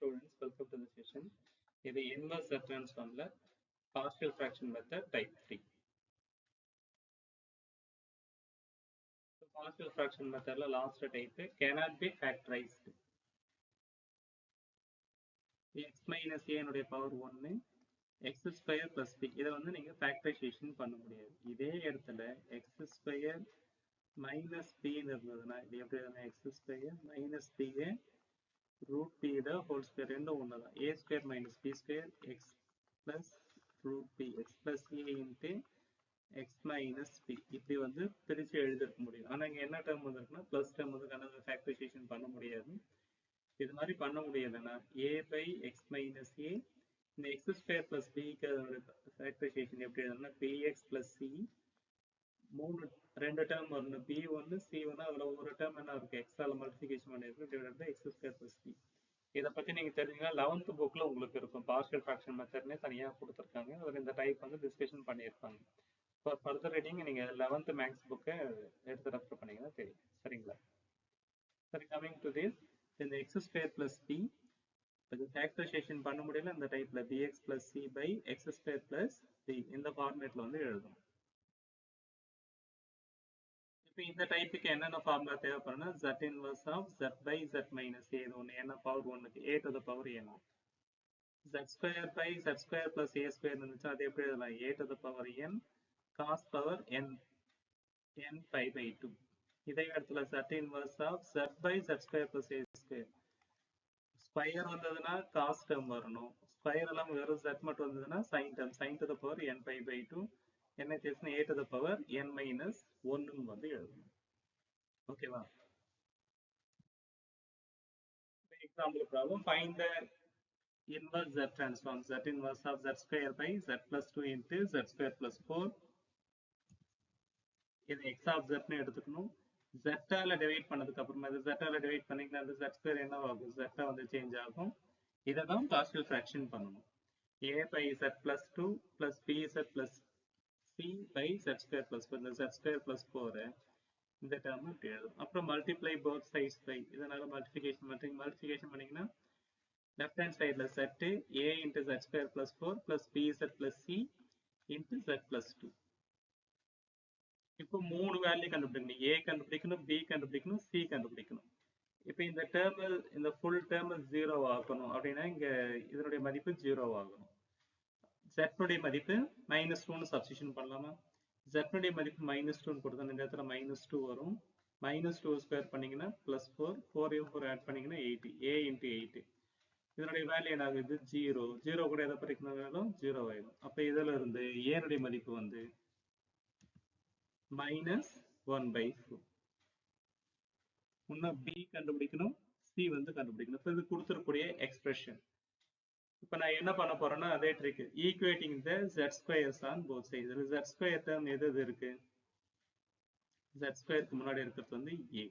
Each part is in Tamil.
students, welcome to the session. இது inverse Z transformல partial fraction method type 3. So partial fraction methodல last type cannot be factorized. x minus a னுடைய power 1 x square plus b இதை வந்து நீங்க factorization பண்ண முடியாது. இதே இடத்துல x square minus b இருந்ததுன்னா இது எப்படி x square minus b root b the whole square ரெண்டும் ஒண்ணுதான். a square minus b square x plus root b x plus a into x minus b இப்படி வந்து பிரிச்சு எழுதிருக்க முடியும். ஆனா இங்க என்ன டேர்ம் வந்திருக்குன்னா பிளஸ் டேர்ம் வந்து கணக்கு ஃபேக்டரைசேஷன் பண்ண முடியாது. இது மாதிரி பண்ண முடியாதுன்னா a by x minus a இந்த x square plus b க்கு ஃபேக்டரைசேஷன் எப்படி எழுதணும்னா bx plus c ரெண்டு டேர்ம் வரணும் b1 c1 அதுல ஒரு டேர்ம் என்ன இருக்கு x ஆல மல்டிபிகேஷன் பண்ணிருக்கு divided by x square plus b. இதை பத்தி நீங்க தெரிஞ்சுங்கன்னா 11th புக்ல உங்களுக்கு இருக்கும் பார்ஷியல் ஃபிராக்ஷன் மெத்தட்னே தனியா கொடுத்துருக்காங்க. அதுல இந்த டைப் வந்து டிஸ்கஷன் பண்ணியிருப்பாங்க. ஃபார் ஃபர்தர் ரீடிங் நீங்க 11th மேக்ஸ் புக்கை எடுத்து ரெஃபர் பண்ணீங்கன்னா தெரியும். சரிங்களா? சரி, கமிங் டு திஸ் இந்த x ஸ்கொயர் பிளஸ் b இது ஃபேக்டரைசேஷன் பண்ண முடியல. இந்த டைப்ல bx plus c by x square plus b இந்த ஃபார்மேட்ல வந்து எழுதணும். இப்போ இந்த டைப்புக்கு என்னென்ன formula தேவைப்படும்னா z inverse of z by z minus a இது ஒன்று என்ன பவர் 1க்கு a to the power a0 z square by z square plus a square இருந்துச்சு அது எப்படி எழுதலாம் a to the power n cos power n pi by 2. இதே இடத்துல z inverse of z by z square plus a square square வந்ததுன்னா காஸ் டேர்ம் வரணும். ஸ்கொயர் எல்லாம் வெறும் z மட்டும் வந்ததுன்னா sign term sin to the power n pi by 2 என்ன கேஸ்னா a to the power n minus 1 வந்து எழுதணும். ஓகேவா? Example problem, find the inverse z transform z inverse of z square by z plus 2 into z square plus 4. இது x of z னு எடுத்துக்கணும். z ஆல டிவைட் பண்ணதுக்கு அப்புறமா இது z ஆல டிவைட் பண்ணீங்கன்னா அந்த z ஸ்கொயர் என்ன ஆகும் z வந்து சேஞ்ச் ஆகும். இதை தான் பார்ஷியல் ஃபிராக்ஷன் பண்ணணும். a by z plus 2 plus bz plus c by z square plus 4 இந்த z square plus 4 இந்த டேர்ம் இப்படி எழுதும். அப்புறம் மல்டிப்ளை போத் சைட்ஸ் பை இதனால மல்டிபிகேஷன் பண்ணீங்கன்னா லெஃப்ட் ஹேண்ட் சைடில் set a into z square plus 4 plus bz plus c into z plus 2. இப்போ மூணு வேல்யூ கண்டுபிடிக்கணும். a கண்டுபிடிக்கணும், b கண்டுபிடிக்கணும், c கண்டுபிடிக்கணும். இப்போ இந்த டேர்ம் இந்த ஃபுல் டேர்ம் 0 ஆகணும் அப்படின்னா இங்க இதனுடைய மதிப்பு 0 ஆகணும். z உடைய மதிப்பு -2 சப்ஸ்டிட்யூஷன் பண்ணலாமா? z உடைய மதிப்பு -2 கொடுத்தா இந்த இடத்துல -2 வரும். -2 ஸ்கொயர் பண்ணீங்கன்னா +4 4 4 ஆட் பண்ணீங்கன்னா 8 a into 8 இதனுடைய வேல்யூ என்ன ஆகுது 0 கூட எதை பிரிக்கணும்னாலும் 0 ஆயிடும். அப்ப இதுல இருந்து a உடைய மதிப்பு வந்து -1/4. முன்ன b கண்டுபிடிக்கணும், c வந்து கண்டுபிடிக்கணும். இப்ப இது கொடுத்திருக்கக்கூடிய எக்ஸ்பிரஷன். இப்ப நான் என்ன பண்ண போறேன்னா அதே trick equating the z squares on both sides. இதுல z ஸ்கொயர் டேர்ம் எது இருக்கு z ஸ்கொயருக்கு முன்னாடி இருக்கிறது வந்து a.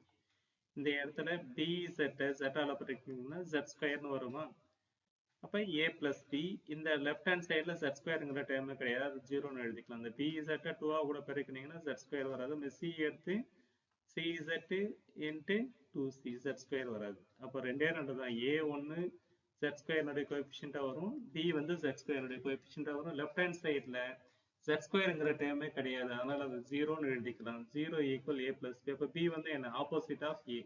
இந்த இடத்துல bz z ஆல பிரிக்கணும்னா z ஸ்கொயர்னு வருமா? அப்ப a plus b இந்த லெஃப்ட் ஹேண்ட் சைடுல z ஸ்கொயர்ங்கிற டேர்ம் கிடையாது, அது 0ன்னு எழுதிக்கலாம். இந்த bz 2 கூட பெருக்கினீங்கன்னா z ஸ்கொயர் வராது. c எடுத்து cz into 2c z square வராது. அப்ப ரெண்டே ரெண்டு தான் a1 z ஸ்கொயர்னுடைய கோஎஃபிஷியன்ட்டா வரும், b வந்து z ஸ்கொயர்னுடைய கோஎஃபிஷியன்ட்டா வரும். லெஃப்ட் ஹேண்ட் சைடுல z ஸ்கொயர்ங்கிற டேர்மே கிடையாது, அதனால அது 0ன்னு எழுதிக்கலாம். 0 ஈக்குவல் a plus b. அப்ப b வந்து என்ன ஆப்போசிட் ஆஃப் a.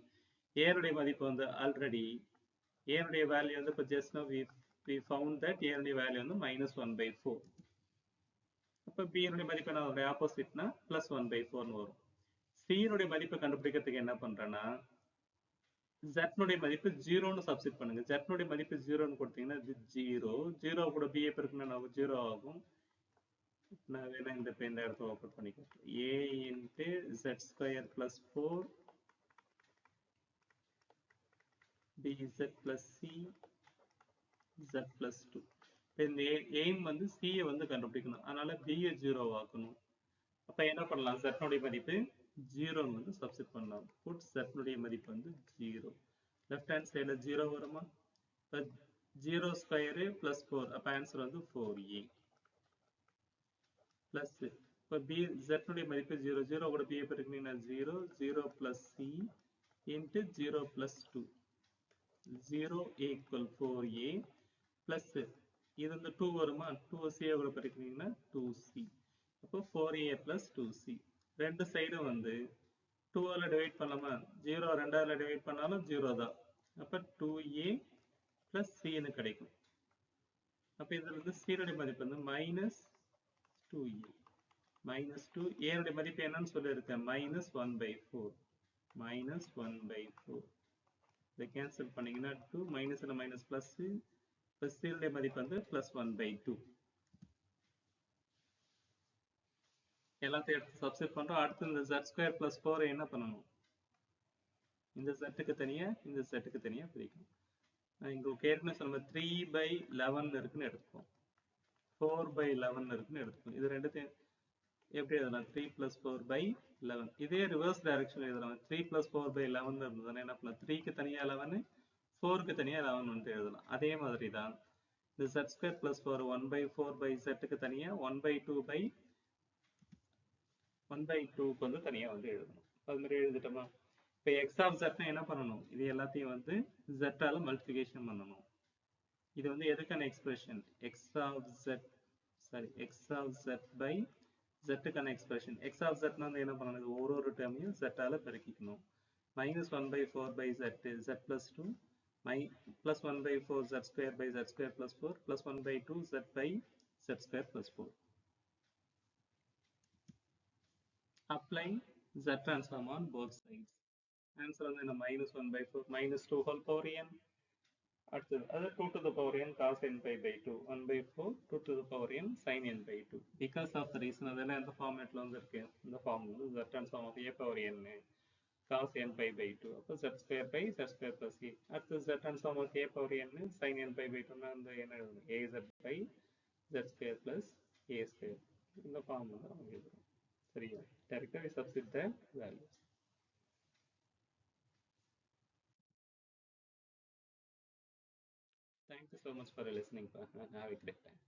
a னுடைய மதிப்பு வந்து ஆல்ரெடி a னுடைய வேல்யூ வந்து இப்ப just now we found that a னுடைய வேல்யூ வந்து -1/4. அப்ப b னுடைய மதிப்பு என்ன அதோட ஆப்போசிட்னா +1/4ன்னு வரும். c னுடைய மதிப்பை கண்டுபிடிக்கிறதுக்கு என்ன பண்றேன்னா z னுடைய மதிப்பு 0ன்னு சப்ஸ்டிட் பண்ணுங்க. z னுடைய மதிப்பு 0ன்னு கொடுத்தீங்கன்னா இது 0 கூட b பெருக்குனா 0 ஆகும். நான் வேணா இந்த இடத்தை ஓபன் பண்ணிக்கிறேன். a into z square plus 4 bz plus c z plus 2. இந்த எய்ம் வந்து c வந்து கண்டுபிடிக்கணும், அதனால b 0 ஆக்கணும். அப்ப என்ன பண்ணலாம் z னுடைய மதிப்பு 0ன்னு வந்து சப்ஸ்டிட் பண்ணலாம். புட் z னுடைய மதிப்பு வந்து 0. லெஃப்ட் ஹேண்ட் சைடுல 0 வருமா? 0 ஸ்கொயர் plus 4 அப்ப ஆன்சர் வந்து 4a பிளஸ் இப்ப b z னுடைய மதிப்பு 0 கூட b பெருக்கினீங்கன்னா 0 plus c into 0 plus 2 0 equal 4a plus இது வந்து 2 வருமா, 2 c கூட பெருக்கினீங்கன்னா 2c. அப்போ 4a plus 2c. ரெண்டு சைடும் வந்து 2 ஆல டிவைட் பண்ணலாமா, 0 ரெண்டால டிவைட் பண்ணாலும் 0 தான். அப்ப 2a plus c ன்னு கிடைக்கும். அப்ப இதுல வந்து c உடைய மதிப்பு வந்து minus 2a. minus 2 a உடைய மதிப்பு என்னன்னு சொல்லியிருக்கேன், minus 1 by 4. minus 1 by 4. இதை கேன்சல் பண்ணீங்கன்னா 2 minus minus plus plus c உடைய மதிப்பு வந்து plus 1 by 2. எல்லாத்தையும் எடுத்து சப்ஸ்டிட் பண்றோம். அடுத்து இந்த z ஸ்கொயர் பிளஸ் 4 என்ன பண்ணணும், இந்த z தனியா இந்த z தனியா பிரிக்கணும். இங்க ஏற்கனவே சொன்ன 3 by 11 இருக்குன்னு எடுத்துப்போம், 4 by 11 இருக்குன்னு எடுத்துப்போம். இது ரெண்டுத்தையும் எப்படி எழுதலாம், 3 plus 4 by 11. இதே ரிவர்ஸ் டைரக்ஷன் எழுதலாம். 3 plus 4 by 11 இருந்ததுன்னா என்ன பண்ணலாம், 3க்கு தனியா 11, 4க்கு தனியா 11 வந்து எழுதலாம். அதே மாதிரி தான் இந்த z square plus 4 1 by 4 by z தனியா 1 by 2 by 1 by 2க்கு வந்து தனியா வந்து எழுதணும். அது மாதிரி எழுதிட்டோமா. இப்போ x of z என்ன பண்ணணும், இது எல்லாத்தையும் வந்து z ஆல மல்டிபிகேஷன் பண்ணணும். இது வந்து எதுக்கான expression, x of z by z-க்கான எக்ஸ்பிரஷன். x of z வந்து என்ன பண்ணணும், ஒரு டேர்மையும் z ஆல பெருக்கிக்கணும். minus 1 by 4 by z, z plus 2, plus 1 by 4 z square by z square plus 4, plus 1 by 2 z by z square plus 4. Apply z transform on both sides. Answer வந்து என்ன, minus 1 by 4 minus 2 whole power n. அடுத்தது அது 2 to the power n cos n pi by 2, 1 by 4 2 to the power n sin n by 2. Because of the reason அதெல்லாம் இந்த ஃபார்மேட்ல வந்து இருக்கு. இந்த ஃபார்ம் வந்து z transform of a power n cos n pi by 2. அப்போ z square by z square plus a. அடுத்து z transform of a power n sin n pi by 2 னா அந்த என்ன எழுதணும், az by z square plus a square. இந்த ஃபார்ம் வந்து நம்ம எழுதுறோம். சரியா, directly we substitute the values. Thank you so much for listening. Have a great time.